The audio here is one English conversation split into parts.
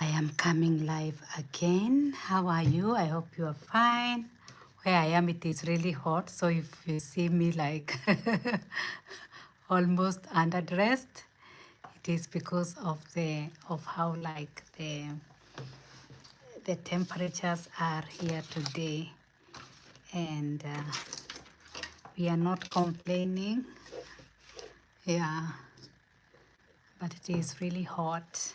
I am coming live again. How are you? I hope you are fine. Where I am, it is really hot. So if you see me like almost underdressed, it is because of how like the temperatures are here today, and we are not complaining. Yeah, but it is really hot.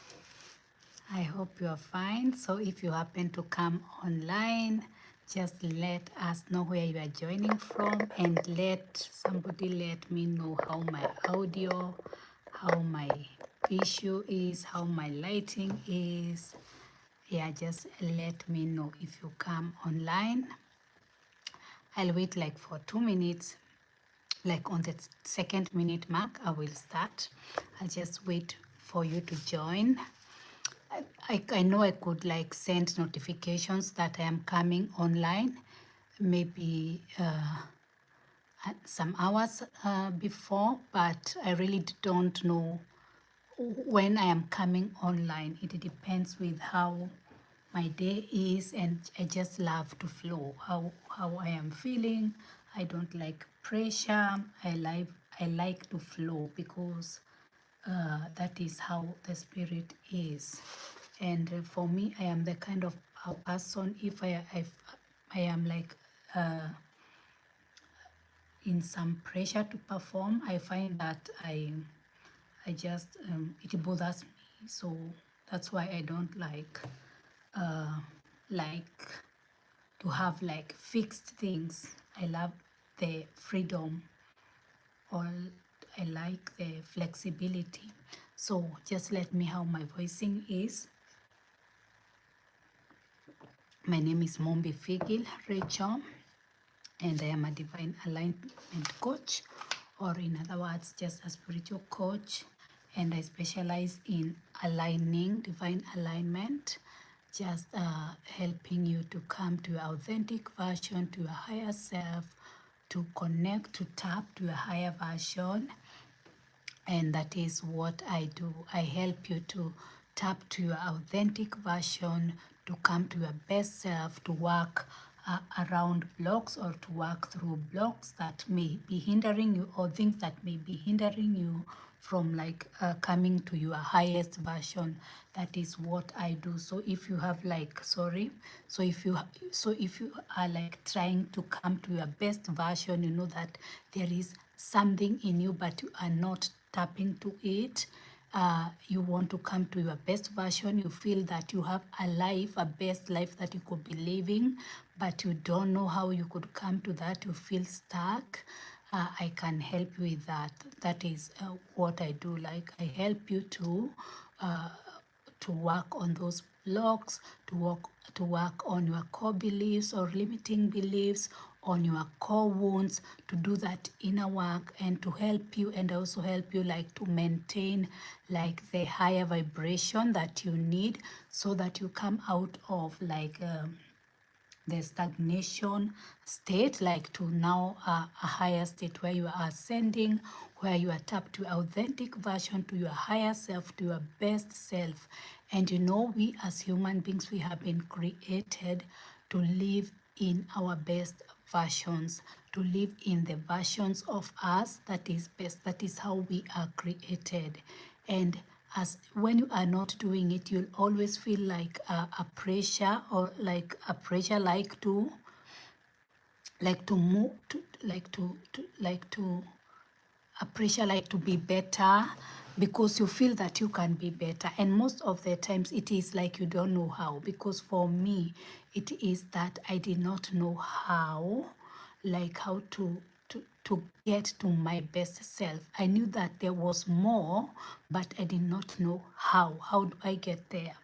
I hope you are fine. So if you happen to come online, just let us know where you are joining from, and let somebody let me know how my audio, how my issue is, how my lighting is. Yeah, just let me know if you come online. I'll wait like for 2 minutes. Like on the second minute mark, I will start. I'll just wait for you to join. I know I could like send notifications that I am coming online, maybe some hours before, but I really don't know when I am coming online. It depends with how my day is, and I just love to flow how I am feeling. I don't like pressure. I like to flow because that is how the spirit is. And for me, I am the kind of a person, if I am like in some pressure to perform, I find that I just it bothers me. So that's why I don't like to have like fixed things. I love the freedom, or I like the flexibility. So just let me how my voicing is. My name is Mombi Figil Rachel, and I am a divine alignment coach, or in other words, just a spiritual coach. And I specialize in aligning, divine alignment, just helping you to come to your authentic version, to your higher self, to connect, to tap to a higher version. And that is what I do. I help you to tap to your authentic version, to come to your best self, to work around blocks, or to work through blocks that may be hindering you, or things that may be hindering you from like coming to your highest version. That is what I do. So if you have like so if you are like trying to come to your best version, you know that there is something in you but you are not tapping to it. You want to come to your best version. You feel that you have a best life that you could be living, but you don't know how you could come to that. You feel stuck. I can help you with that. That is what I do. Like, I help you to work on those blocks, to work on your core beliefs or limiting beliefs, on your core wounds, to do that inner work, and to help you, and also help you like to maintain like the higher vibration that you need, so that you come out of like the stagnation state, like to now a higher state where you are ascending, where you are tapped to authentic version, to your higher self, to your best self. And you know, we as human beings, we have been created to live in our best versions, to live in the versions of us that is best. That is how we are created. And as when you are not doing it, you'll always feel like a pressure, or like a pressure like to move to like to a pressure like to be better, because you feel that you can be better. And most of the times it is like you don't know how. Because for me, it is that I did not know how to get to my best self. I knew that there was more, but I did not know how do I get there.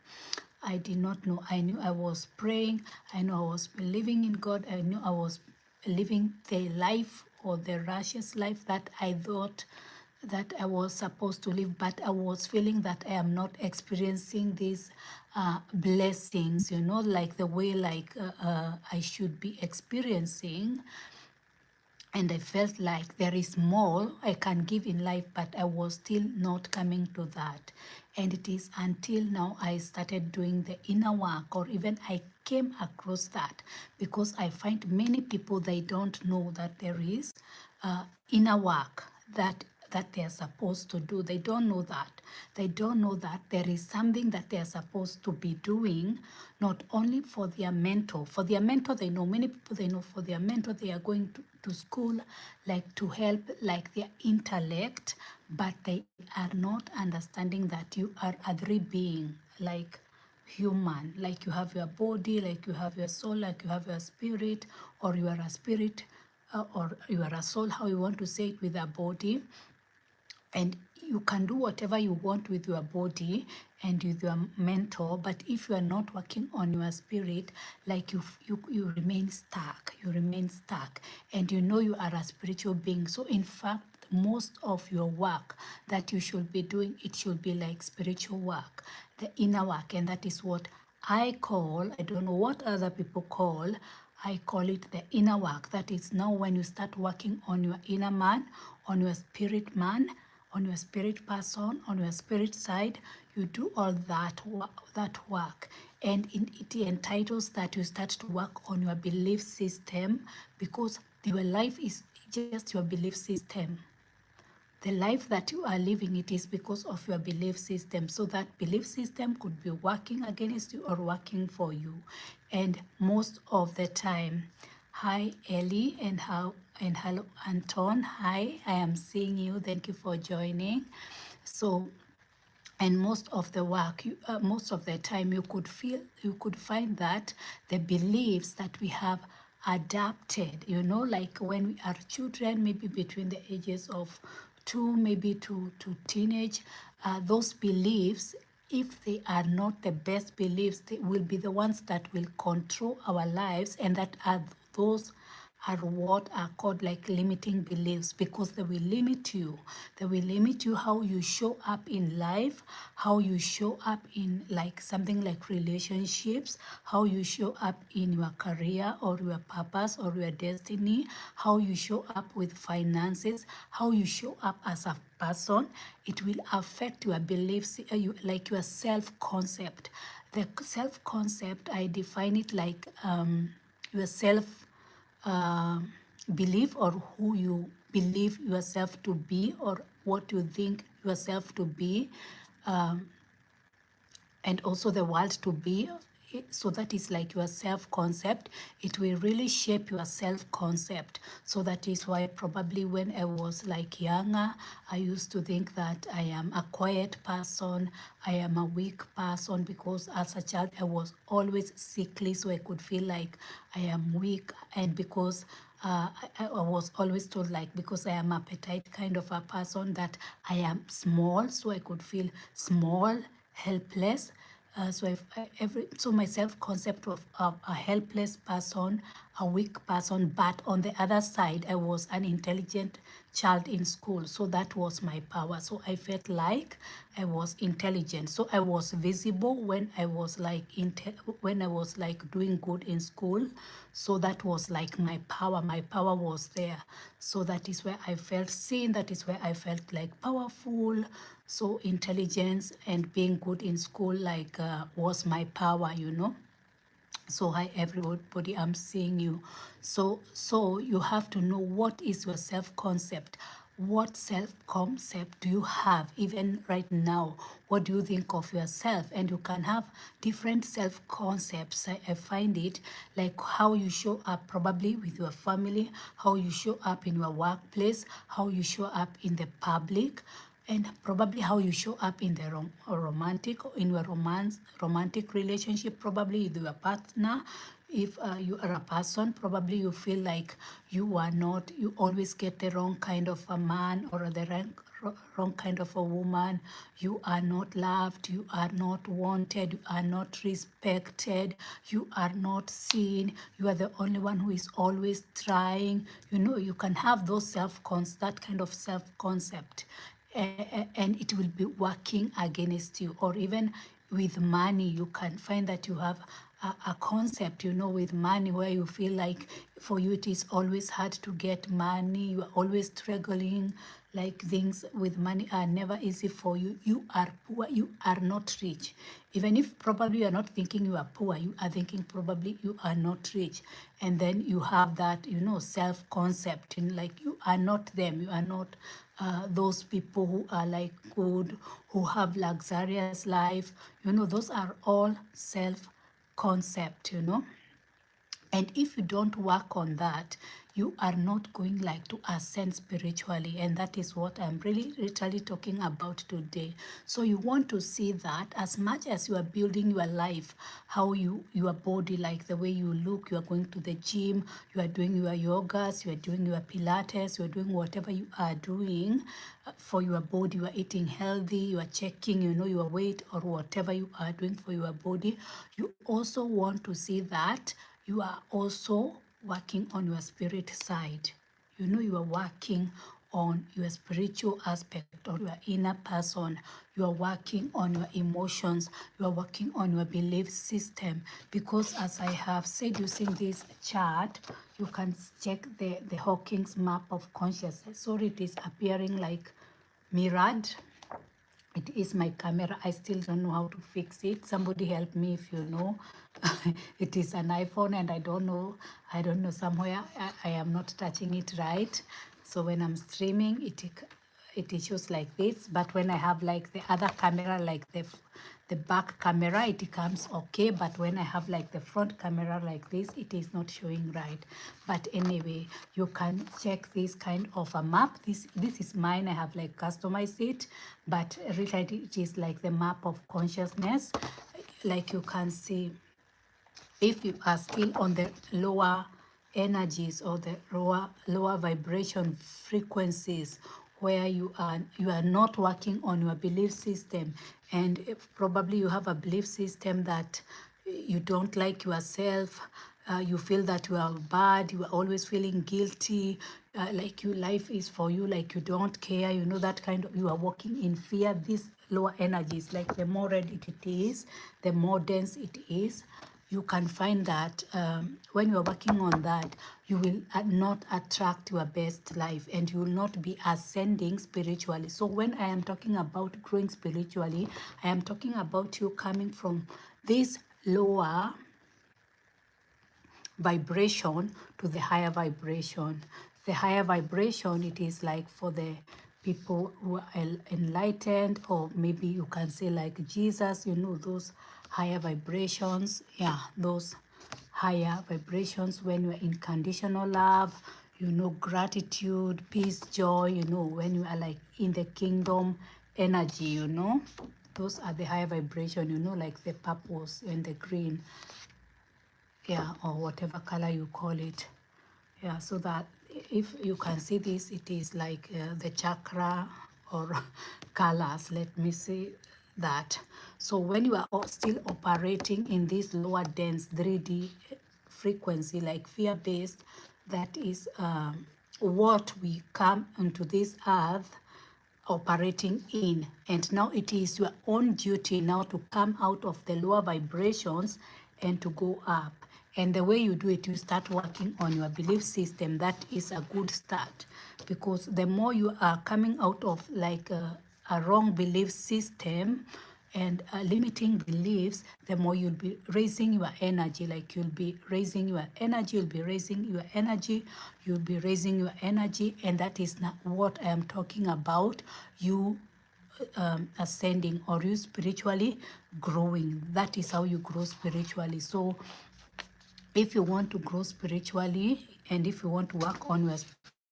I did not know. I knew I was praying. I knew I was believing in God. I knew I was living the life, or the righteous life that I thought that I was supposed to live, but I was feeling that I am not experiencing these blessings, like the way like I should be experiencing. And I felt like there is more I can give in life, but I was still not coming to that. And it is until now I started doing the inner work, or even I came across that, because I find many people, they don't know that there is inner work that they are supposed to do. They don't know that. They don't know that there is something that they are supposed to be doing, not only for their mentor. For their mentor, they know, many people, they know for their mentor, they are going to school, like to help like their intellect, but they are not understanding that you are a three being, like human, like you have your body, like you have your soul, like you have your spirit, or you are a spirit, or you are a soul, how you want to say it, with a body. And you can do whatever you want with your body and with your mentor, but if you are not working on your spirit, like you remain stuck. You remain stuck, and you know you are a spiritual being. So in fact, most of your work that you should be doing, it should be like spiritual work, the inner work. And that is what I call, I don't know what other people call, I call it the inner work. That is now when you start working on your inner man, on your spirit man, on your spirit person, on your spirit side. You do all that work, and it entitles that you start to work on your belief system, because your life is just your belief system. The life that you are living, it is because of your belief system. So that belief system could be working against you or working for you. And most of the time, hi Ellie, and hello Anton. Hi, I am seeing you. Thank you for joining. So, and most of the work, most of the time, you could find that the beliefs that we have adapted, like when we are children, maybe between the ages of 2, maybe to teenage, those beliefs, if they are not the best beliefs, they will be the ones that will control our lives, and that are those are what are called like limiting beliefs, because they will limit you. They will limit you how you show up in life, how you show up in like something like relationships, how you show up in your career or your purpose or your destiny, how you show up with finances, how you show up as a person. It will affect your beliefs, like your self-concept. The self-concept, I define it like your self uh, belief, or who you believe yourself to be, or what you think yourself to be, um, and also the world to be. So that is like your self-concept. It will really shape your self-concept. So that is why probably when I was like younger, I used to think that I am a quiet person, I am a weak person, because as a child I was always sickly, so I could feel like I am weak. And because I was always told, like, because I am appetite kind of a person, that I am small, so I could feel small, helpless. So my self-concept of a helpless person, a weak person, but on the other side, I was an intelligent child in school. So that was my power. So I felt like I was intelligent. So I was visible when I was like doing good in school. So that was like my power. My power was there. So that is where I felt seen. That is where I felt like powerful. So intelligence and being good in school like was my power. So hi everybody, I'm seeing you. So you have to know what is your self-concept. What self-concept do you have even right now? What do you think of yourself? And you can have different self-concepts. I find it like how you show up probably with your family, how you show up in your workplace, how you show up in the public, and probably how you show up in the romantic relationship, probably with your partner. If you are a person, probably you feel like you always get the wrong kind of a man, or the wrong kind of a woman. You are not loved, you are not wanted, you are not respected, you are not seen, you are the only one who is always trying. You can have that kind of self-concept, and it will be working against you. Or even with money, you can find that you have a concept, with money, where you feel like for you it is always hard to get money. You are always struggling, like things with money are never easy for you. You are poor, you are not rich. Even if probably you are not thinking you are poor, you are thinking probably you are not rich. And then you have that, you know, self-concept, and like you are not them, you are not those people who are like good, who have luxurious life. You know, those are all self-concept, you know. And if you don't work on that, you are not going like to ascend spiritually. And that is what I'm really literally talking about today. So you want to see that as much as you are building your life, how your body, like the way you look, you are going to the gym, you are doing your yogas, you are doing your Pilates, you are doing whatever you are doing for your body, you are eating healthy, you are checking, you know, your weight or whatever you are doing for your body. You also want to see that you are also working on your spirit side. You know, you are working on your spiritual aspect or your inner person. You are working on your emotions. You are working on your belief system. Because as I have said using this chart, you can check the Hawking's map of consciousness. Sorry, it is appearing like mirrored. It is my camera. I still don't know how to fix it. Somebody help me if you know. It is an iPhone and I don't know somewhere I am not touching it right. So when I'm streaming, it issues like this. But when I have like the other camera, like the back camera, it comes okay. But when I have like the front camera like this, it is not showing right. But anyway, you can check this kind of a map. This is mine. I have like customized it, but really it is like the map of consciousness. Like you can see, if you are still on the lower energies or the lower vibration frequencies, where you are not working on your belief system, and if probably you have a belief system that you don't like yourself, you feel that you are bad, you are always feeling guilty, like your life is for you, like you don't care, you know, that kind of, you are walking in fear. These lower energies, like the more red it is, the more dense it is. You can find that when you are working on that, you will not attract your best life, and you will not be ascending spiritually. So when I am talking about growing spiritually, I am talking about you coming from this lower vibration to the higher vibration. The higher vibration, it is like for the people who are enlightened, or maybe you can say like Jesus, you know, those higher vibrations. Yeah, those higher vibrations when you're in conditional love, you know, gratitude, peace, joy, you know, when you are like in the kingdom energy, you know, those are the higher vibration, you know, like the purples and the green, yeah, or whatever color you call it. Yeah, so that if you can see this, it is like the chakra or colors. Let me see that. So when you are still operating in this lower dense 3D frequency, like fear-based, that is what we come into this earth operating in. And now it is your own duty now to come out of the lower vibrations and to go up. And the way you do it, you start working on your belief system. That is a good start, because the more you are coming out of like a wrong belief system and limiting beliefs, the more you'll be raising your energy. Like you'll be raising your energy, you'll be raising your energy, you'll be raising your energy. And that is not what I am talking about. You ascending, or you spiritually growing. That is how you grow spiritually. So if you want to grow spiritually, and if you want to work on your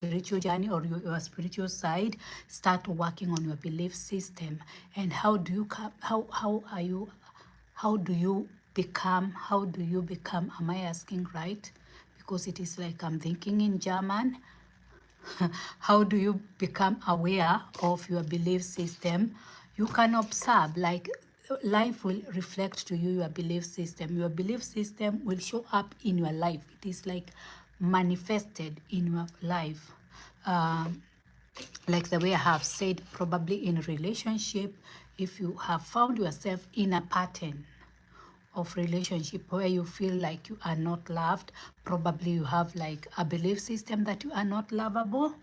spiritual journey or your spiritual side, start working on your belief system. And how do you become, am I asking right? Because it is like I'm thinking in German. How do you become aware of your belief system? You can observe, like life will reflect to you your belief system. Your belief system will show up in your life. It is like manifested in your life. Like the way I have said, probably in relationship, if you have found yourself in a pattern of relationship where you feel like you are not loved, probably you have like a belief system that you are not lovable.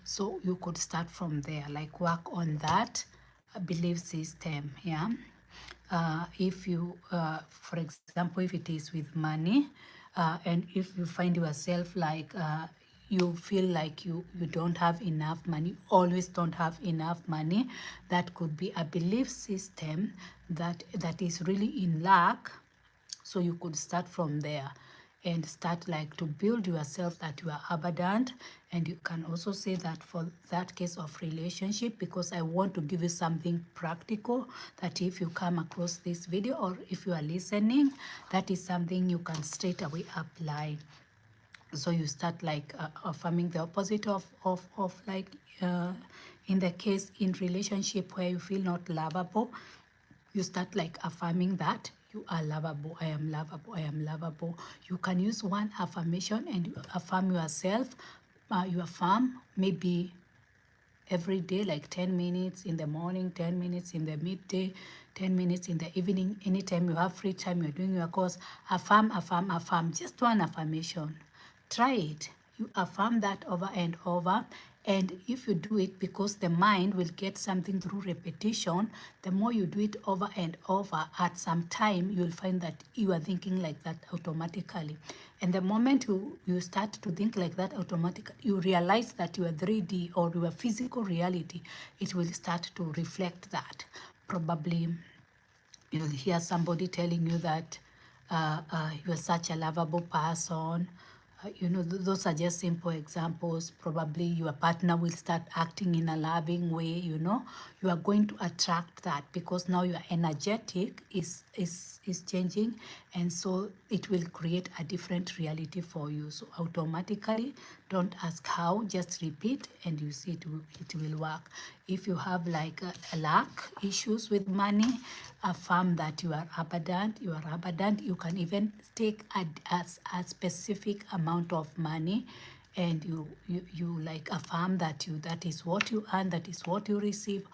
So you could start from there, like work on that belief system. Yeah. If you, for example, if it is with money, and if you find yourself like you feel like you don't have enough money, always don't have enough money, that could be a belief system that is really in lack. So you could start from there and start like to build yourself that you are abundant. And you can also say that for that case of relationship, because I want to give you something practical that if you come across this video or if you are listening, that is something you can straight away apply. So you start like affirming the opposite of like in the case in relationship where you feel not lovable, you start like affirming that you are lovable. I am lovable. I am lovable. You can use one affirmation and you affirm yourself. You affirm maybe every day, like 10 minutes in the morning, 10 minutes in the midday, 10 minutes in the evening. Anytime you have free time, you're doing your course, affirm, affirm, affirm. Just one affirmation. Try it. You affirm that over and over. And if you do it, because the mind will get something through repetition, the more you do it over and over, at some time, you'll find that you are thinking like that automatically. And the moment you start to think like that automatically, you realize that your 3D or your physical reality, it will start to reflect that. Probably you'll hear somebody telling you that you're such a lovable person. You know, those are just simple examples. Probably your partner will start acting in a loving way, you know. You are going to attract that because now your energetic is changing, and so it will create a different reality for you. So automatically, don't ask how, just repeat and you see it will work. If you have like a lack issues with money, affirm that you are abundant. You are abundant. You can even take a specific amount of money and you like affirm that that is what you earn, that is what you receive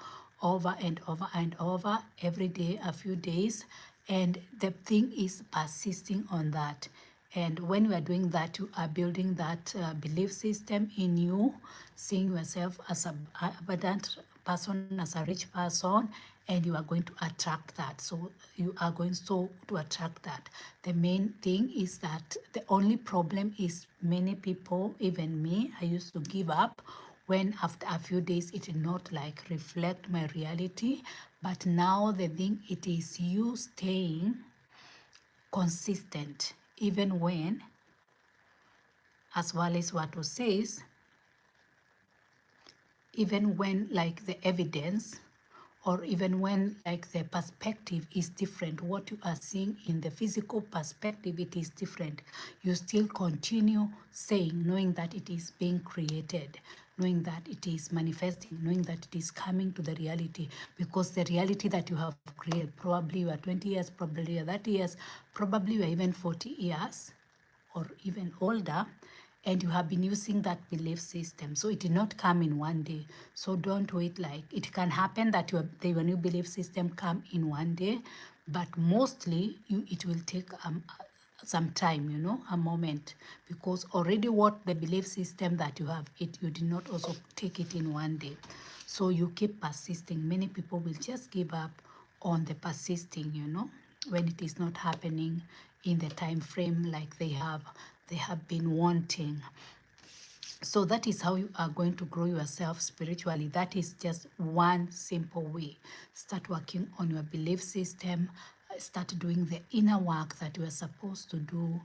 over and over and over every day, a few days. And the thing is persisting on that. And when you are doing that, you are building that belief system in you, seeing yourself as an abundant person, as a rich person, and you are going to attract that. So you are going to attract that. The main thing is that the only problem is many people, even me, I used to give up when after a few days it did not like reflect my reality. But now the thing, it is you staying consistent even when, as Wallace Watto says, even when like the evidence or even when like the perspective is different, what you are seeing in the physical perspective, it is different. You still continue saying, knowing that it is being created, knowing that it is manifesting, knowing that it is coming to the reality, because the reality that you have created, probably you are 20 years, probably you are 30 years, probably you are even 40 years or even older, and you have been using that belief system. So it did not come in one day. So don't wait. Like it can happen that your new belief system come in one day, but mostly it will take some time, you know, a moment, because already what the belief system that you have, you did not also take it in one day. So you keep persisting. Many people will just give up on the persisting, you know, when it is not happening in the time frame like they have been wanting. So that is how you are going to grow yourself spiritually. That is just one simple way. Start working on your belief system. Start doing the inner work that you are supposed to do.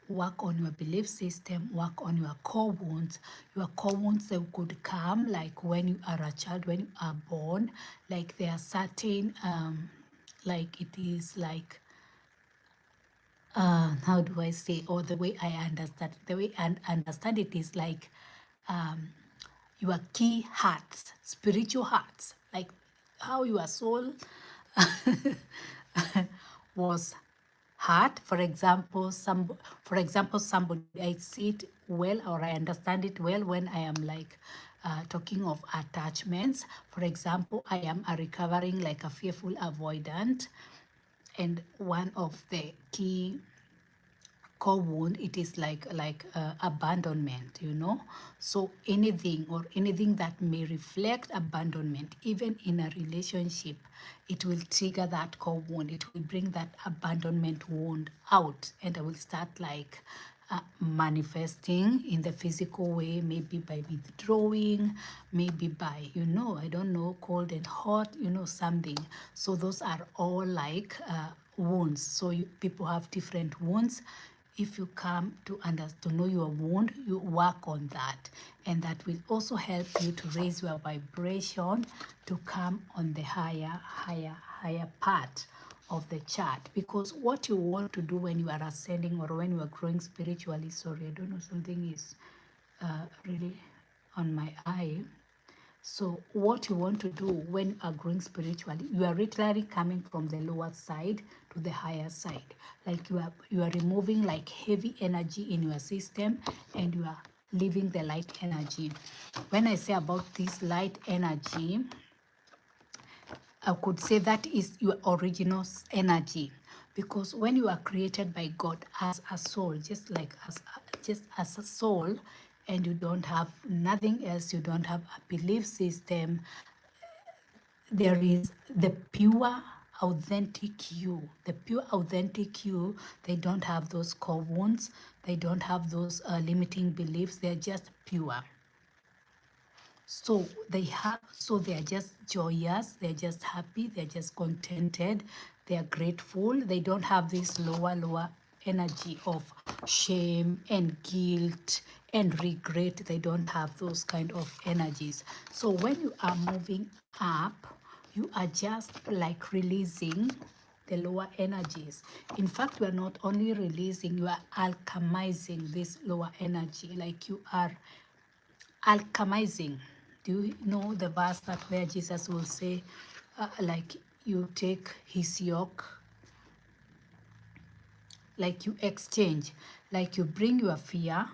Work on your belief system. Work on your core wounds. Your core wounds, they could come like when you are a child, when you are born. Like there are certain, like it is like, how do I say, or the way I understand, the way I understand it is like your key hearts, spiritual hearts, like how your soul was hurt. For example, somebody, I see it well or I understand it well when I am like talking of attachments. For example, I am a recovering like a fearful avoidant, and one of the key core wound, it is like abandonment, you know. So anything that may reflect abandonment, even in a relationship, it will trigger that core wound. It will bring that abandonment wound out, and it will start like manifesting in the physical way, maybe by withdrawing, maybe by, you know, I don't know, cold and hot, you know, something. So those are all like wounds. So people have different wounds. If you come to know your wound, you work on that, and that will also help you to raise your vibration to come on the higher part of the chart. Because what you want to do when you are ascending or when you are growing spiritually, sorry, I don't know, something is really on my eye. So what you want to do when you are growing spiritually, you are literally coming from the lower side to the higher side. Like you are removing like heavy energy in your system, and you are leaving the light energy. When I say about this light energy, I could say that is your original energy, because when you are created by God as a soul, just as a soul, and you don't have nothing else, you don't have a belief system, there is the pure authentic you. The pure authentic you, they don't have those core wounds, they don't have those limiting beliefs, they're just pure. So they are just joyous, they're just happy, they're just contented, they are grateful. They don't have this lower energy of shame and guilt and regret. They don't have those kind of energies. So when you are moving up, you are just like releasing the lower energies. In fact, you are not only releasing, you are alchemizing this lower energy. Like you are alchemizing. Do you know the verse that where Jesus will say, like you take his yoke, like you exchange, like you bring your fear,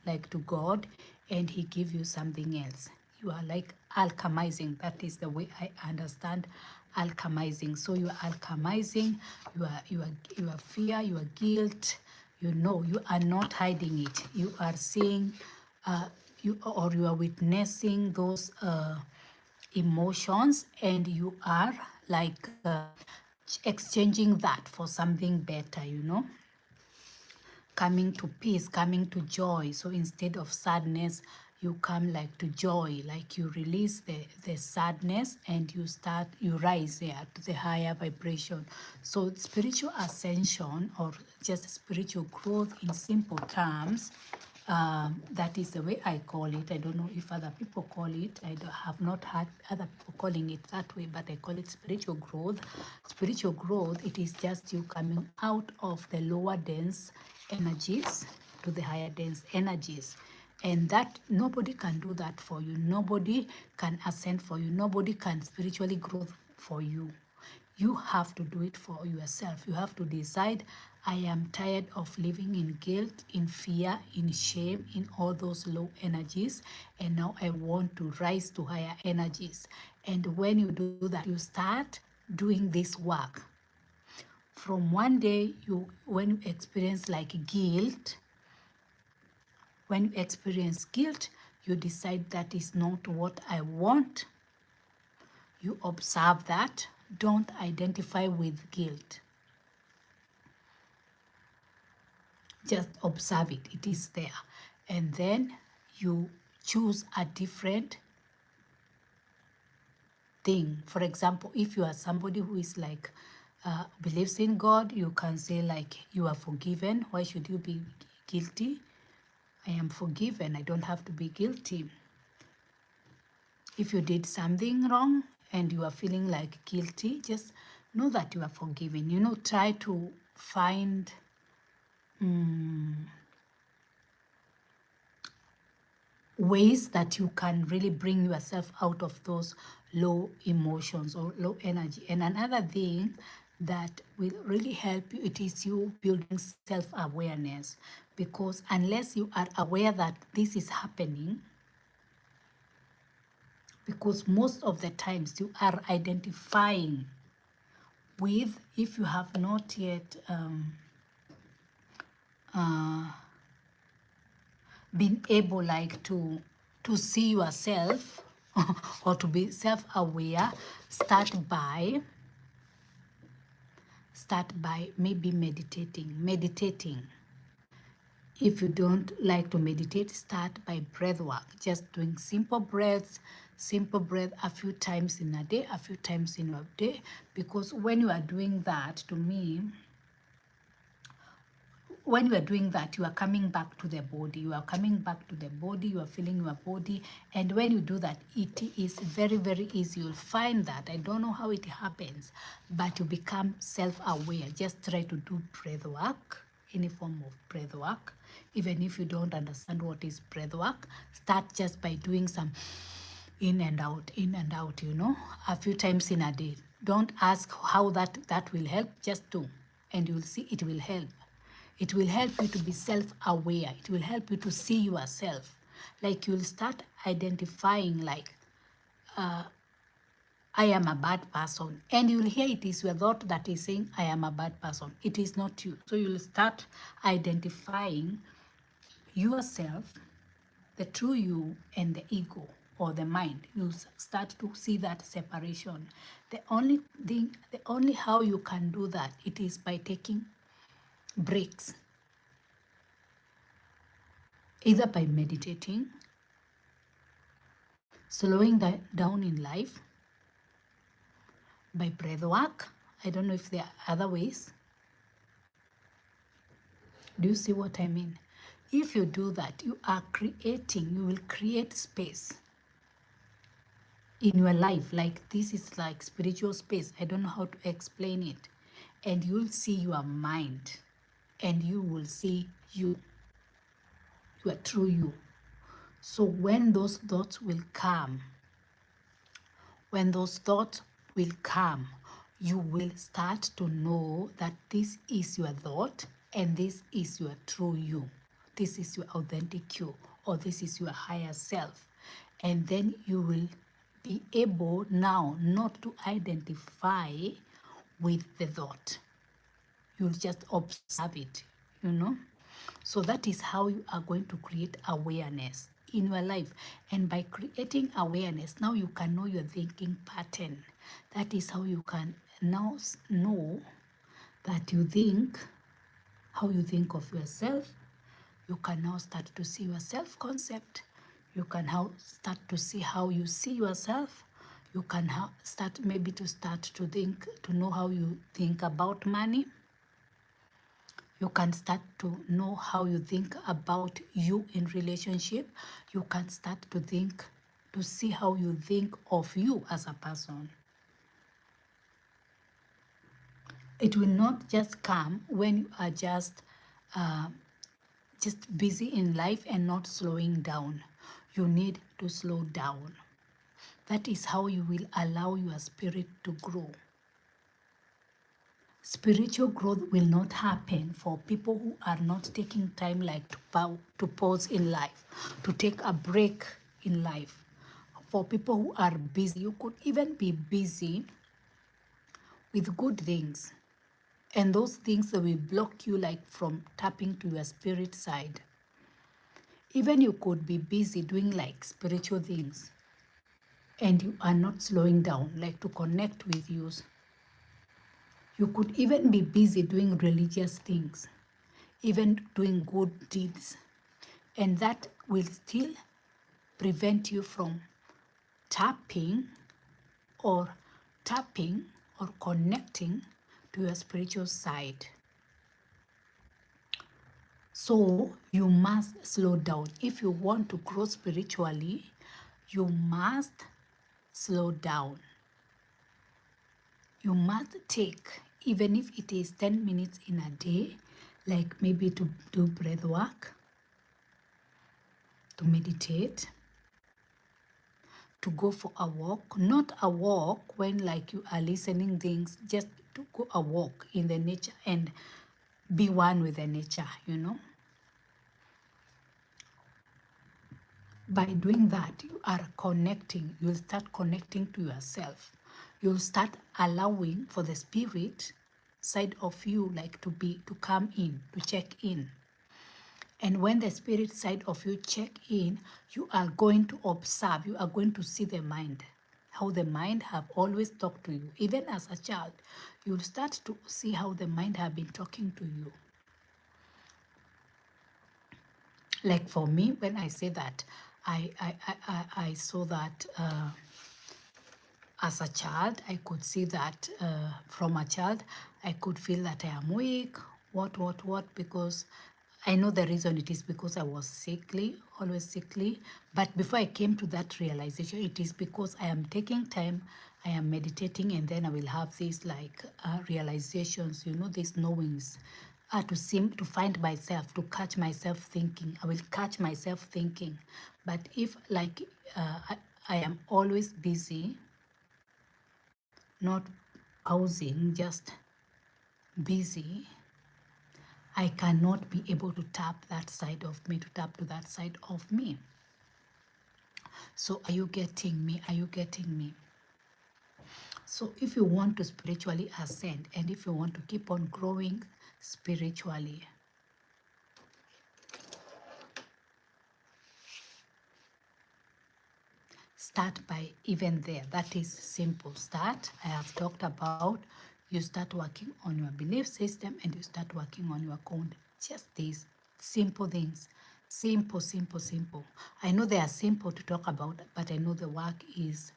like to God, and he give you something else. You are like alchemizing. That is the way I understand alchemizing. So you are alchemizing your fear, your guilt. You know, you are not hiding it. You are seeing, you are witnessing those emotions, and you are like exchanging that for something better, you know, coming to peace, coming to joy. So instead of sadness, you come like to joy, like you release the sadness, and you rise there to the higher vibration. So spiritual ascension, or just spiritual growth in simple terms, that is the way I call it. I don't know if other people call it. Have not heard other people calling it that way, but I call it spiritual growth. Spiritual growth, it is just you coming out of the lower dense energies to the higher dense energies. And that nobody can do that for you. Nobody can ascend for you. Nobody can spiritually grow for you. You have to do it for yourself. You have to decide, I am tired of living in guilt, in fear, in shame, in all those low energies, and now I want to rise to higher energies. And when you do that, you start doing this work. From one day, when you experience like guilt, when you experience guilt, you decide that is not what I want. You observe that. Don't identify with guilt. Just observe it. It is there. And then you choose a different thing. For example, if you are somebody who is like believes in God, you can say like, you are forgiven. Why should you be guilty? I am forgiven. I don't have to be guilty. If you did something wrong and you are feeling like guilty, just know that you are forgiven. You know, try to find ways that you can really bring yourself out of those low emotions or low energy. And another thing that will really help you, it is you building self-awareness. Because unless you are aware that this is happening, because most of the times you are identifying with, if you have not yet being able like to see yourself or to be self-aware, start by maybe meditating. If you don't like to meditate, start by breath work, just doing simple breath a few times in a day, because when you are doing that, to me, when you are doing that, you are coming back to the body. You are feeling your body. And when you do that, it is very, very easy. You'll find that, I don't know how it happens, but you become self-aware. Just try to do breath work, any form of breath work. Even if you don't understand what is breath work, start just by doing some in and out, a few times in a day. Don't ask how that will help. Just do, and you'll see it will help. It will help you to be self-aware. It will help you to see yourself. Like you'll start identifying like, I am a bad person. And you'll hear it is your thought that is saying, I am a bad person. It is not you. So you'll start identifying yourself, the true you, and the ego or the mind. You'll start to see that separation. The only how you can do that, it is by taking breaks, either by meditating, slowing down in life, by breath work. I don't know if there are other ways. Do you see what I mean? If you do that, you will create space in your life. Like this is like spiritual space. I don't know how to explain it. And you'll see your mind, and you will see your true you. So when those thoughts will come, you will start to know that this is your thought and this is your true you. This is your authentic you, or this is your higher self. And then you will be able now not to identify with the thought. You'll just observe it, So that is how you are going to create awareness in your life. And by creating awareness, now you can know your thinking pattern. That is how you can now know that how you think of yourself. You can now start to see your self-concept. You can now start to see how you see yourself. You can start to know how you think about money. You can start to know how you think about you in relationship. You can start to see how you think of you as a person. It will not just come when you are just busy in life and not slowing down. You need to slow down. That is how you will allow your spirit to grow. Spiritual growth will not happen for people who are not taking time like to pause in life, to take a break in life. For people who are busy, you could even be busy with good things. And those things that will block you like from tapping to your spirit side. Even you could be busy doing like spiritual things and you are not slowing down like to connect with you. You could even be busy doing religious things, even doing good deeds, and that will still prevent you from tapping or connecting to your spiritual side. So you must slow down. If you want to grow spiritually, you must slow down. You must take, even if it is 10 minutes in a day, like maybe to do breath work, to meditate, to go for a walk. Not a walk when like you are listening things, just to go a walk in the nature and be one with the nature, By doing that, you are connecting. You'll start connecting to yourself. You'll start allowing for the spirit side of you like to come in, to check in. And when the spirit side of you check in, you are going to observe, you are going to see the mind, how the mind have always talked to you. Even as a child, you'll start to see how the mind have been talking to you. Like for me, when I say that, I saw that as a child, I could see that from a child, I could feel that I am weak, what, because I know the reason it is because I was sickly, always sickly. But before I came to that realization, it is because I am taking time, I am meditating, and then I will have these like realizations, you know, these knowings. To find myself, to catch myself thinking. I will catch myself thinking. But if like I am always busy, not pausing, just busy, I cannot be able to tap that side of me, to tap to that side of me. So are you getting me? Are you getting me? So if you want to spiritually ascend and if you want to keep on growing spiritually, start by even there. That is simple. Start. I have talked about you start working on your belief system and you start working on your code. Just these simple things. Simple, simple, simple. I know they are simple to talk about, but I know the work is,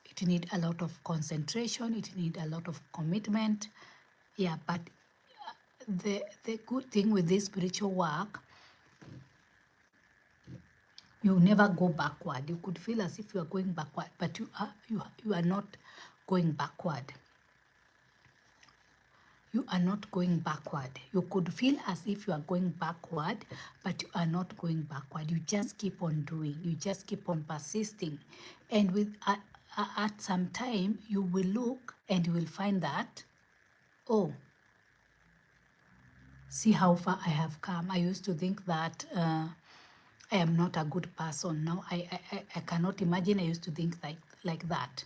it need a lot of concentration. It need a lot of commitment. Yeah, but the good thing with this spiritual work, you never go backward. You could feel as if you are going backward, but you are not going backward. You are not going backward. You could feel as if you are going backward, but you are not going backward. You just keep on doing. You just keep on persisting. And with at some time, you will look and you will find that, oh, see how far I have come. I used to think that I am not a good person. Now I cannot imagine I used to think like that.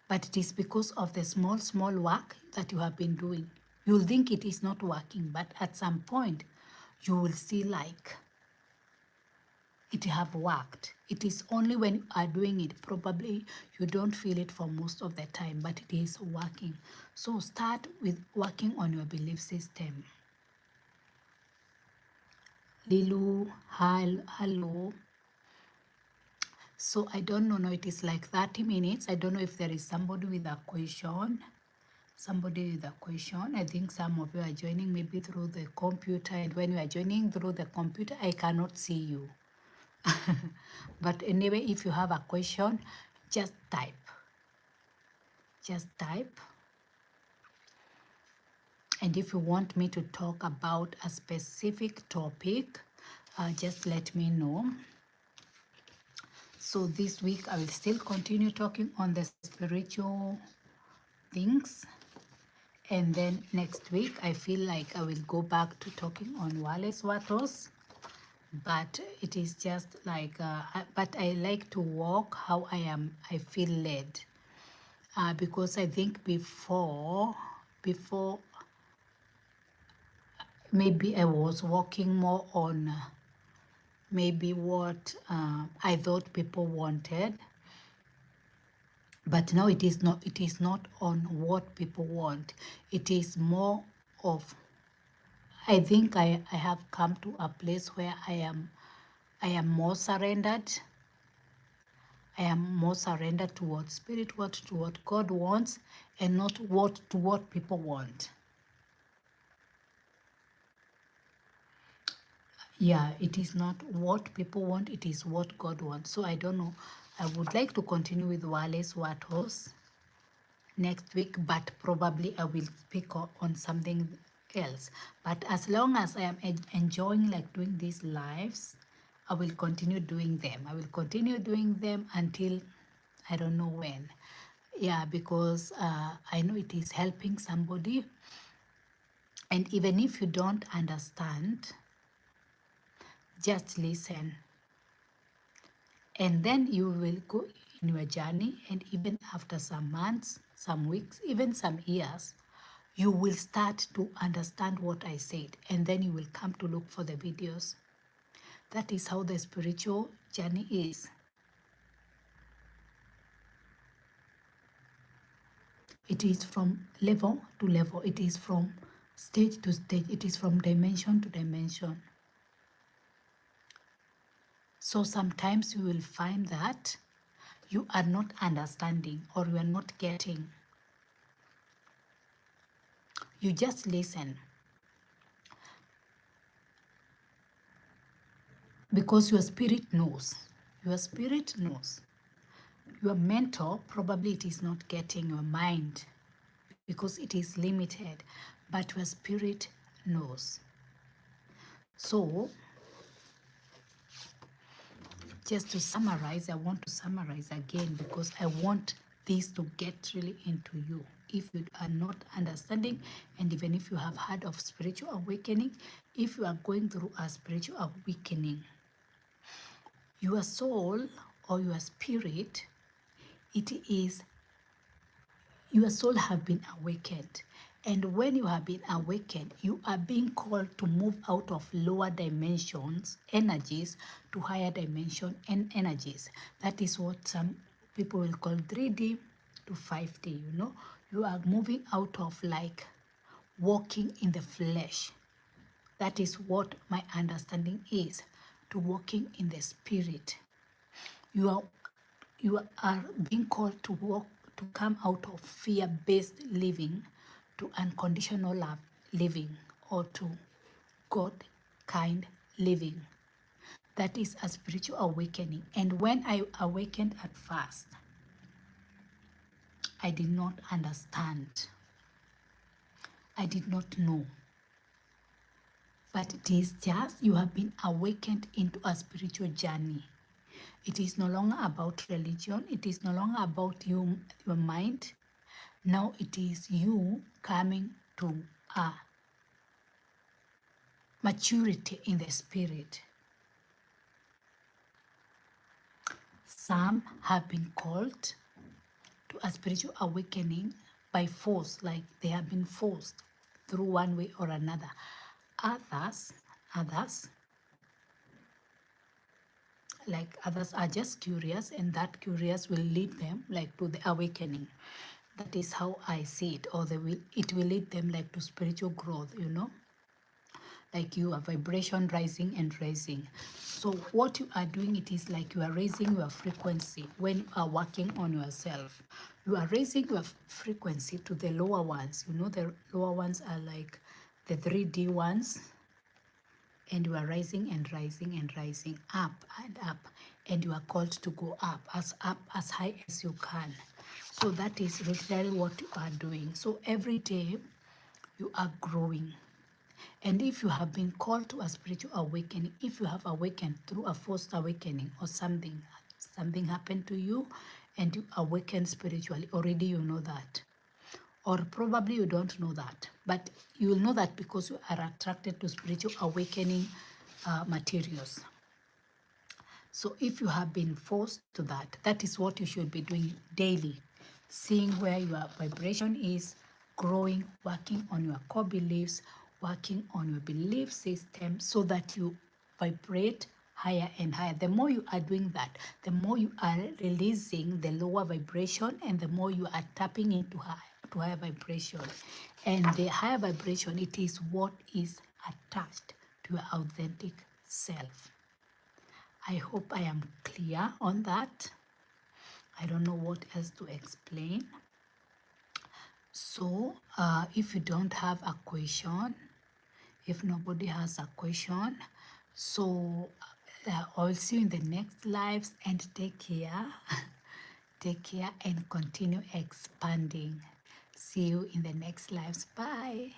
But it is because of the small work that you have been doing. You'll think it is not working, but at some point you will see like it have worked. It is only when you are doing it, probably you don't feel it for most of the time, but it is working. So start with working on your belief system. Lilu, hello. So I don't know, no, it is like 30 minutes. I don't know if there is somebody with a question. Somebody with a question. I think some of you are joining maybe through the computer, and when you are joining through the computer, I cannot see you. But anyway, if you have a question, just type. Just type. And if you want me to talk about a specific topic, just let me know. So this week I will still continue talking on the spiritual things. And then next week I feel like I will go back to talking on Wales Watos. But it is just like, but I like to walk how I feel led. Because I think before maybe I was walking more on maybe what I thought people wanted, but now it is not on what people want. It is more of, I think I have come to a place where I am more surrendered. I am more surrendered towards spirit, to what God wants, and not to what people want. Yeah, it is not what people want, it is what God wants. So I don't know. I would like to continue with Wales Watos next week, but probably I will speak on something else. But as long as I am enjoying like doing these lives, I will continue doing them. I will continue doing them until I don't know when. Yeah, because I know it is helping somebody. And even if you don't understand, just listen. And then you will go in your journey, and even after some months, some weeks, even some years, you will start to understand what I said, and then you will come to look for the videos. That is how the spiritual journey is. It is from level to level. It is from stage to stage. It is from dimension to dimension. So sometimes you will find that you are not understanding or you are not getting. You just listen. Because your spirit knows. Your spirit knows. Your mentor, probably it is not getting your mind because it is limited, but your spirit knows. So, just to summarize, I want to summarize again because I want this to get really into you. If you are not understanding, and even if you have heard of spiritual awakening, if you are going through a spiritual awakening, your soul or your spirit, it is, your soul have been awakened. And when you have been awakened, you are being called to move out of lower dimensions, energies, to higher dimension and energies. That is what some people will call 3D to 5D, you know. You are moving out of like walking in the flesh. That is what my understanding is, to walking in the spirit. You are being called to walk, to come out of fear-based living to unconditional love living, or to God kind living. That is a spiritual awakening. And when I awakened at first, I did not understand. I did not know. But it is just you have been awakened into a spiritual journey. It is no longer about religion. It is no longer about you, your mind. Now it is you coming to a maturity in the spirit. Some have been called to a spiritual awakening by force, like they have been forced through one way or another. Others are just curious, and that curious will lead them like to the awakening. That is how I see it, or it will lead them like to spiritual growth, you know, like you are vibration rising and rising. So what you are doing, it is like you are raising your frequency when you are working on yourself. You are raising your frequency to the lower ones. You know, the lower ones are like the 3D ones, and you are rising and rising and rising up and up, and you are called to go up as high as you can. So that is literally what you are doing. So every day you are growing. And if you have been called to a spiritual awakening, if you have awakened through a forced awakening or something happened to you and you awakened spiritually, already you know that. Or probably you don't know that, but you will know that because you are attracted to spiritual awakening materials. So if you have been forced to that, that is what you should be doing daily, seeing where your vibration is, growing, working on your core beliefs, working on your belief system so that you vibrate higher and higher. The more you are doing that, the more you are releasing the lower vibration, and the more you are tapping into higher vibration. And the higher vibration, it is what is attached to your authentic self. I hope I am clear on that. I don't know what else to explain. So if you don't have a question, if nobody has a question, so I'll see you in the next lives, and take care. Take care and continue expanding. See you in the next lives. Bye.